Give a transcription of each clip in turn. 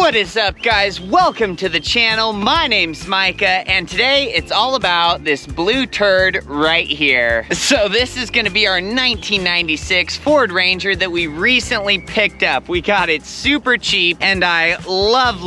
What is up, guys? Welcome to the channel. My name's Micah, and today it's all about this blue turd right here. So this is gonna be our 1996 Ford Ranger that we recently picked up. We got it super cheap, and I love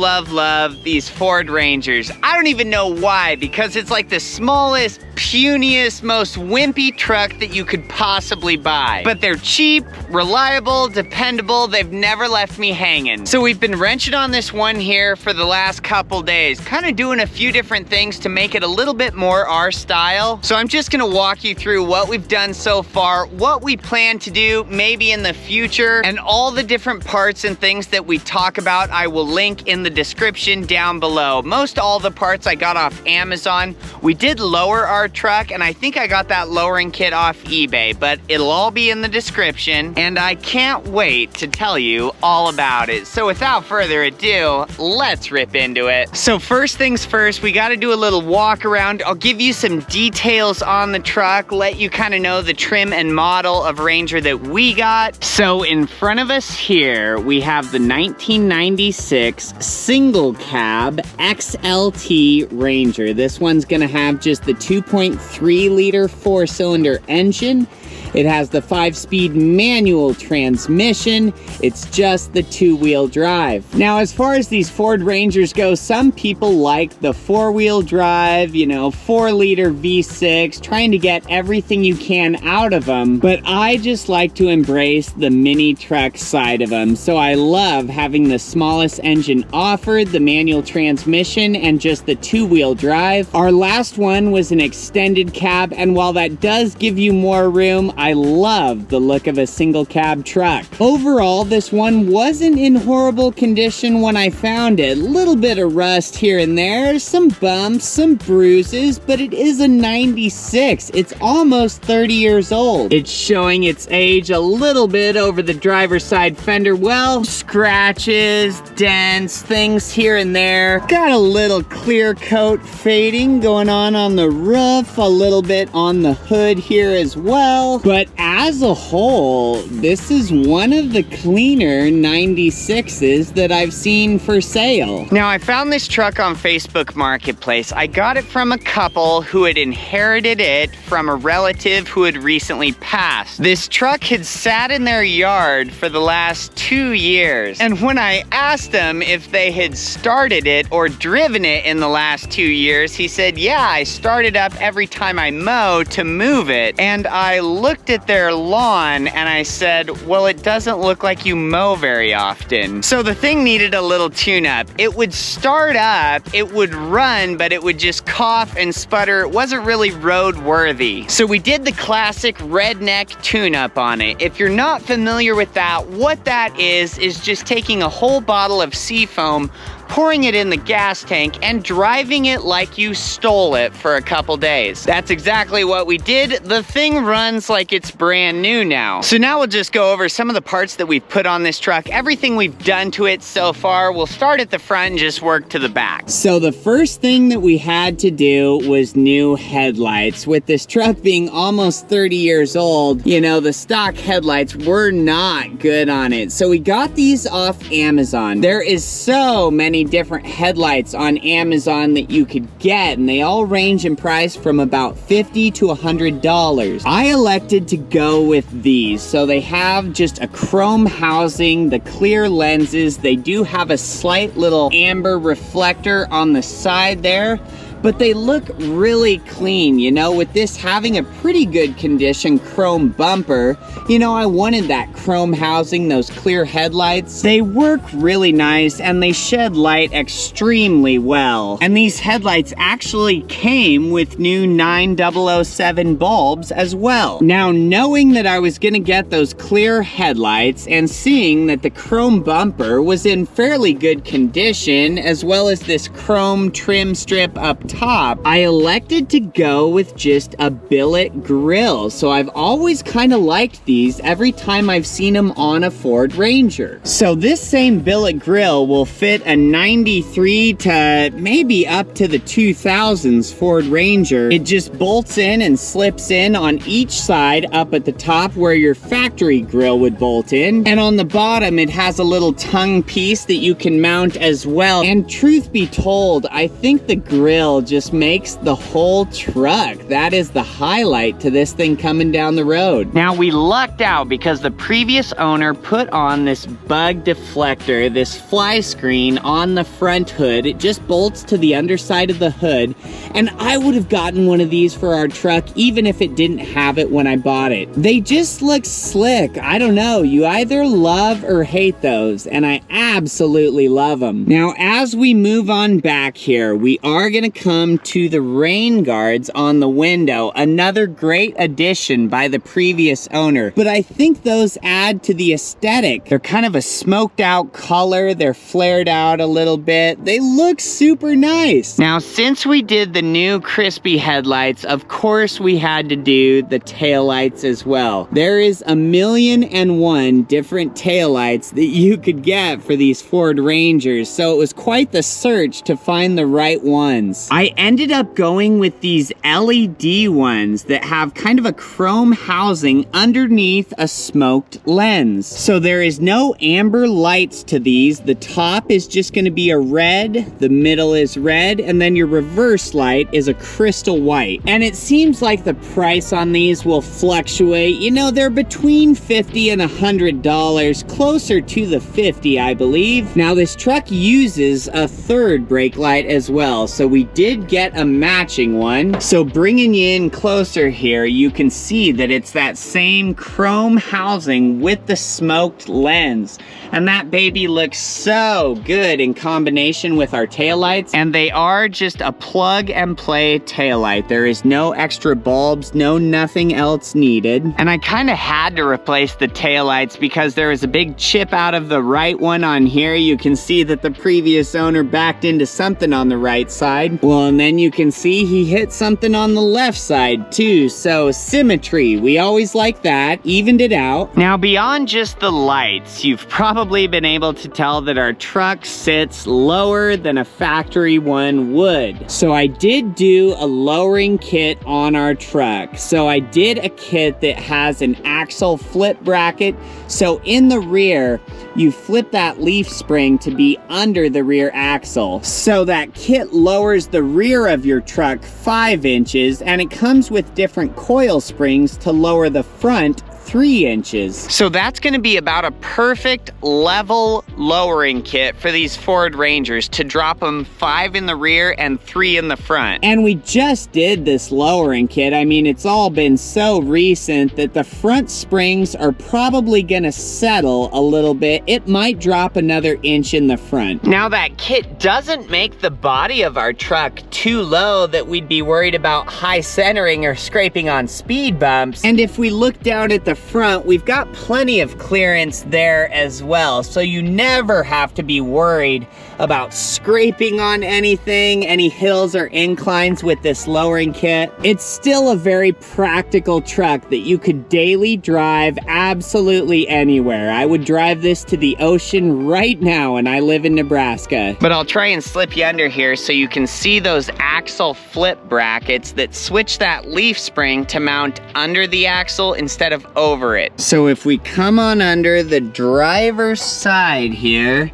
these Ford Rangers. I don't even know why, because it's like the smallest, puniest, most wimpy truck that you could possibly buy. But they're cheap, reliable, dependable. They've never left me hanging. So we've been wrenching on this one here for the last couple days, kind of doing a few different things to make it a little bit more our style. So I'm just gonna walk you through what we've done so far, what we plan to do maybe in the future, and all the different parts and things that we talk about I will link in the description down below. Most all the parts I got off Amazon. We did lower our truck, and I think I got that lowering kit off eBay, but it'll all be in the description, and I can't wait to tell you all about it. So without further ado, let's rip into it. So first things first, we gotta do a little walk around. I'll give you some details on the truck, let you kind of know the trim and model of Ranger that we got. So in front of us here, we have the 1996 single cab XLT Ranger. This one's gonna have just the 2.3 liter 4-cylinder engine. It has the 5-speed manual transmission. It's just the 2-wheel drive. Now, as far as these Ford Rangers go, some people like the 4-wheel drive, 4-liter V6, trying to get everything you can out of them. But I just like to embrace the mini truck side of them. So I love having the smallest engine offered, the manual transmission, and just the 2-wheel drive. Our last one was an extended cab, and while that does give you more room, I love the look of a single cab truck. Overall, this one wasn't in horrible condition when I found it. A little bit of rust here and there, some bumps, some bruises, but it is a 96. It's almost 30 years old. It's showing its age a little bit over the driver's side fender well. Scratches, dents, things here and there. Got a little clear coat fading going on the roof, a little bit on the hood here as well. But as a whole, this is one of the cleaner 96s that I've seen for sale. Now, I found this truck on Facebook Marketplace. I got it from a couple who had inherited it from a relative who had recently passed. This truck had sat in their yard for the last 2 years. And when I asked him if they had started it or driven it in the last 2 years, he said, yeah, I start it up every time I mow to move it. And I looked at their lawn and I said, well, it doesn't look like you mow very often. So the thing needed a little tune-up. It would start up, it would run, but it would just cough and sputter. It wasn't really road-worthy. So we did the classic redneck tune-up on it. If you're not familiar with that, what that is just taking a whole bottle of Seafoam, pouring it in the gas tank, and driving it like you stole it for a couple days. That's exactly what we did. The thing runs like it's brand new now. So now we'll just go over some of the parts that we've put on this truck, everything we've done to it so far. We'll start at the front and just work to the back. So the first thing that we had to do was new headlights. With this truck being almost 30 years old, the stock headlights were not good on it. So we got these off Amazon. There is so many different headlights on Amazon that you could get, and they all range in price from about $50 to $100. I elected to go with these. So they have just a chrome housing, the clear lenses. They do have a slight little amber reflector on the side there, but they look really clean, with this having a pretty good condition chrome bumper. I wanted that chrome housing, those clear headlights. They work really nice, and they shed light extremely well. And these headlights actually came with new 9007 bulbs as well. Now, knowing that I was gonna get those clear headlights and seeing that the chrome bumper was in fairly good condition, as well as this chrome trim strip up top, I elected to go with just a billet grill. So I've always kind of liked these every time I've seen them on a Ford Ranger. So this same billet grill will fit a 93 to maybe up to the 2000s Ford Ranger. It just bolts in and slips in on each side up at the top where your factory grill would bolt in. And on the bottom, it has a little tongue piece that you can mount as well. And truth be told, I think the grill just makes the whole truck. That is the highlight to this thing coming down the road. Now we lucked out because the previous owner put on this bug deflector, this fly screen on the front hood. It just bolts to the underside of the hood. And I would have gotten one of these for our truck even if it didn't have it when I bought it. They just look slick. I don't know. You either love or hate those, and I absolutely love them. Now, as we move on back here, we are going to come to the rain guards on the window. Another great addition by the previous owner, but I think those add to the aesthetic. They're kind of a smoked out color. They're flared out a little bit. They look super nice. Now, since we did the new crispy headlights, of course we had to do the taillights as well. There is 1,000,001 different taillights that you could get for these Ford Rangers, so it was quite the search to find the right ones. I ended up going with these LED ones that have kind of a chrome housing underneath a smoked lens. So there is no amber lights to these. The top is just going to be a red, the middle is red, and then your reverse light is a crystal white. And it seems like the price on these will fluctuate. You know, they're between $50 and $100, closer to the 50, I believe. Now this truck uses a third brake light as well, so we did get a matching one. So bringing you in closer here, you can see that it's that same chrome housing with the smoked lens. And that baby looks so good in combination with our taillights. And they are just a plug and play taillight. There is no extra bulbs, no nothing else needed. And I kind of had to replace the taillights because there was a big chip out of the right one on here. You can see that the previous owner backed into something on the right side. Well, and then you can see he hit something on the left side too. So symmetry, we always like that, evened it out. Now beyond just the lights, you've probably been able to tell that our truck sits lower than a factory one would. So I did do a lowering kit on our truck. So I did a kit that has an axle flip bracket. So in the rear, you flip that leaf spring to be under the rear axle. So that kit lowers the rear of your truck 5 inches, and it comes with different coil springs to lower the front 3 inches. So that's going to be about a perfect level lowering kit for these Ford Rangers to drop them 5 in the rear and 3 in the front. And we just did this lowering kit. I mean, it's all been so recent that the front springs are probably going to settle a little bit. It might drop another inch in the front. Now that kit doesn't make the body of our truck too low that we'd be worried about high centering or scraping on speed bumps. And if we look down at the front, we've got plenty of clearance there as well, so you never have to be worried about scraping on anything, any hills or inclines with this lowering kit. It's still a very practical truck that you could daily drive absolutely anywhere. I would drive this to the ocean right now, and I live in Nebraska. But I'll try and slip you under here so you can see those axle flip brackets that switch that leaf spring to mount under the axle instead of over it. So if we come on under the driver's side here,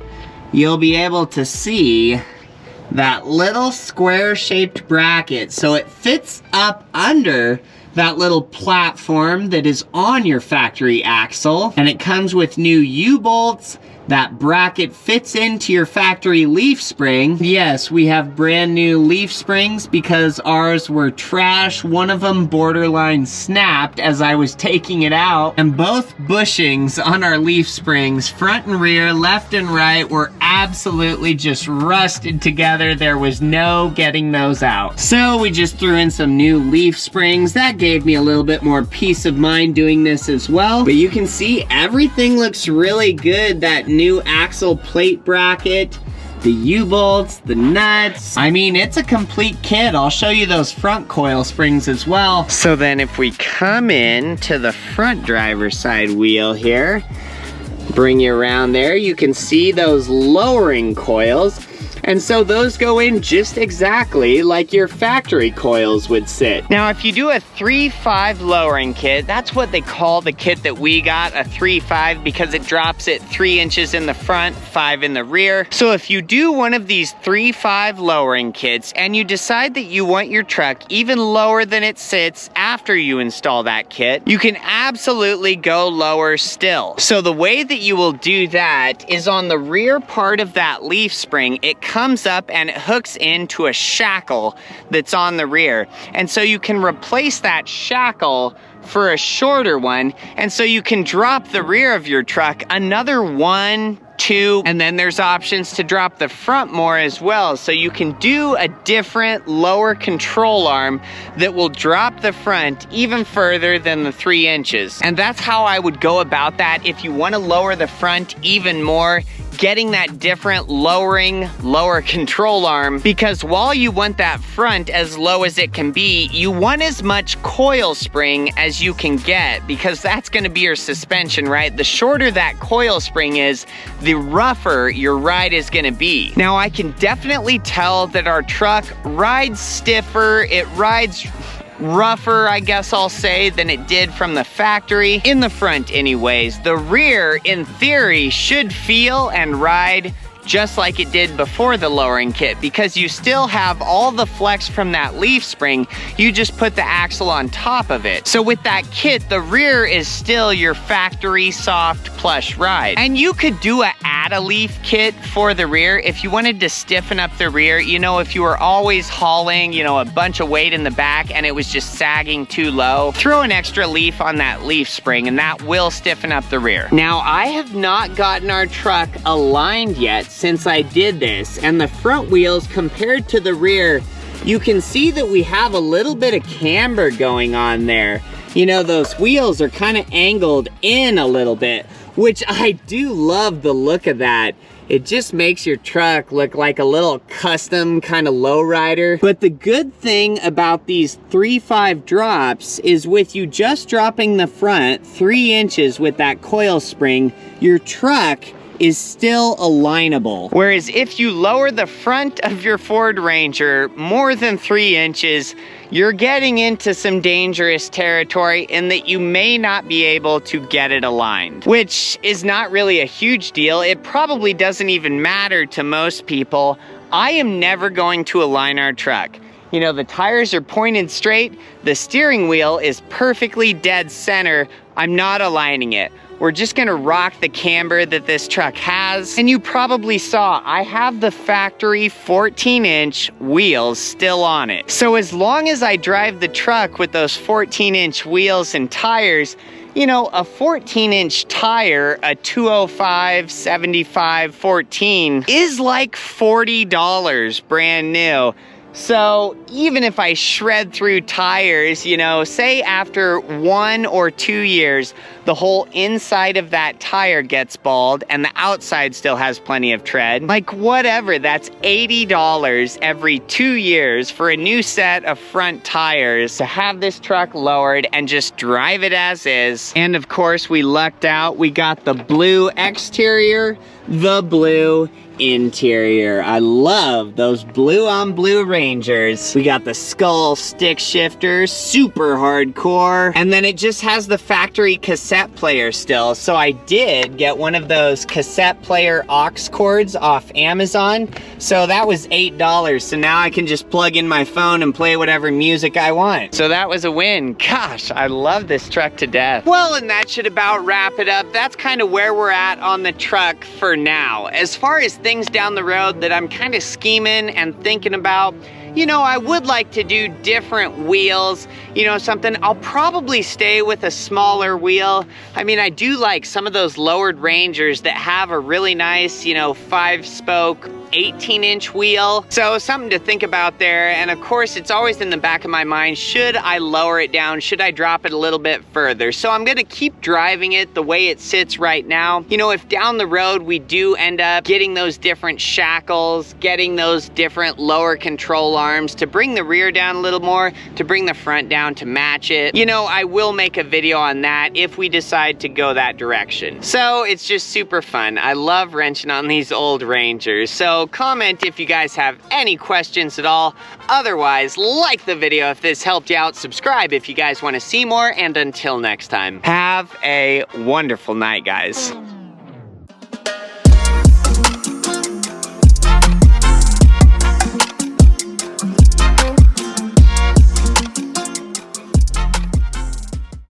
you'll be able to see that little square-shaped bracket. So it fits up under that little platform that is on your factory axle, and it comes with new U-bolts. That bracket fits into your factory leaf spring. Yes, we have brand new leaf springs because ours were trash. One of them borderline snapped as I was taking it out. And both bushings on our leaf springs, front and rear, left and right, were absolutely just rusted together. There was no getting those out. So we just threw in some new leaf springs. That gave me a little bit more peace of mind doing this as well. But you can see everything looks really good. That new axle plate bracket, the U-bolts, the nuts. I mean, it's a complete kit. I'll show you those front coil springs as well. So then if we come in to the front driver's side wheel here, bring you around there, you can see those lowering coils. And so those go in just exactly like your factory coils would sit. Now, if you do a 3.5 lowering kit, that's what they call the kit that we got, a 3.5, because it drops it 3 inches in the front, 5 in the rear. So if you do one of these 3.5 lowering kits and you decide that you want your truck even lower than it sits after you install that kit, you can absolutely go lower still. So the way that you will do that is on the rear part of that leaf spring, it comes up and it hooks into a shackle that's on the rear. And so you can replace that shackle for a shorter one, and so you can drop the rear of your truck another 1, 2, and then there's options to drop the front more as well. So you can do a different lower control arm that will drop the front even further than the 3 inches. And that's how I would go about that if you want to lower the front even more, getting that different lower control arm, because while you want that front as low as it can be, you want as much coil spring as you can get, because that's going to be your suspension, right? The shorter that coil spring is, the rougher your ride is going to be. Now, I can definitely tell that our truck rides stiffer, it rides rougher, I guess I'll say, than it did from the factory, in the front anyways. The rear, in theory, should feel and ride just like it did before the lowering kit, because you still have all the flex from that leaf spring, you just put the axle on top of it. So with that kit, the rear is still your factory soft plush ride. And you could do a add-a-leaf kit for the rear if you wanted to stiffen up the rear. You know, if you were always hauling, you know, a bunch of weight in the back and it was just sagging too low, throw an extra leaf on that leaf spring and that will stiffen up the rear. Now, I have not gotten our truck aligned yet since I did this, and the front wheels compared to the rear, you can see that we have a little bit of camber going on there. You know, those wheels are kind of angled in a little bit, which I do love the look of that. It just makes your truck look like a little custom kind of lowrider. But the good thing about these 3.5 drops is with you just dropping the front 3 inches with that coil spring, your truck is still alignable. Whereas if you lower the front of your Ford Ranger more than 3 inches, you're getting into some dangerous territory in that you may not be able to get it aligned, which is not really a huge deal. It probably doesn't even matter to most people. I am never going to align our truck. You know, the tires are pointed straight, the steering wheel is perfectly dead center. I'm not aligning it. We're just gonna rock the camber that this truck has. And you probably saw, I have the factory 14-inch wheels still on it. So as long as I drive the truck with those 14-inch wheels and tires, you know, a 14-inch tire, a 205, 75, 14, is like $40 brand new. So even if I shred through tires, you know, say after 1 or 2 years, the whole inside of that tire gets bald and the outside still has plenty of tread, like whatever, that's $80 every 2 years for a new set of front tires to have this truck lowered and just drive it as is. And of course, we lucked out. We got the blue exterior, the blue interior. I love those blue on blue Rangers. We got the skull stick shifter, super hardcore, and then it just has the factory cassette player still. So I did get one of those cassette player aux cords off Amazon, so that was $8. So now I can just plug in my phone and play whatever music I want. So that was a win. Gosh, I love this truck to death. Well, and that should about wrap it up. That's kind of where we're at on the truck for now. As far as things down the road that I'm kind of scheming and thinking about, you know, I would like to do different wheels, you know, something. I'll probably stay with a smaller wheel. I mean, I do like some of those lowered Rangers that have a really nice, you know, 5-spoke 18-inch wheel. So something to think about there. And of course, it's always in the back of my mind, should I lower it down? Should I drop it a little bit further? So I'm gonna keep driving it the way it sits right now. You know, if down the road we do end up getting those different shackles, getting those different lower control arms to bring the rear down a little more, to bring the front down to match it, you know, I will make a video on that if we decide to go that direction. So it's just super fun. I love wrenching on these old Rangers. So comment if you guys have any questions at all. Otherwise, like the video if this helped you out, subscribe if you guys want to see more, and until next time, have a wonderful night, guys.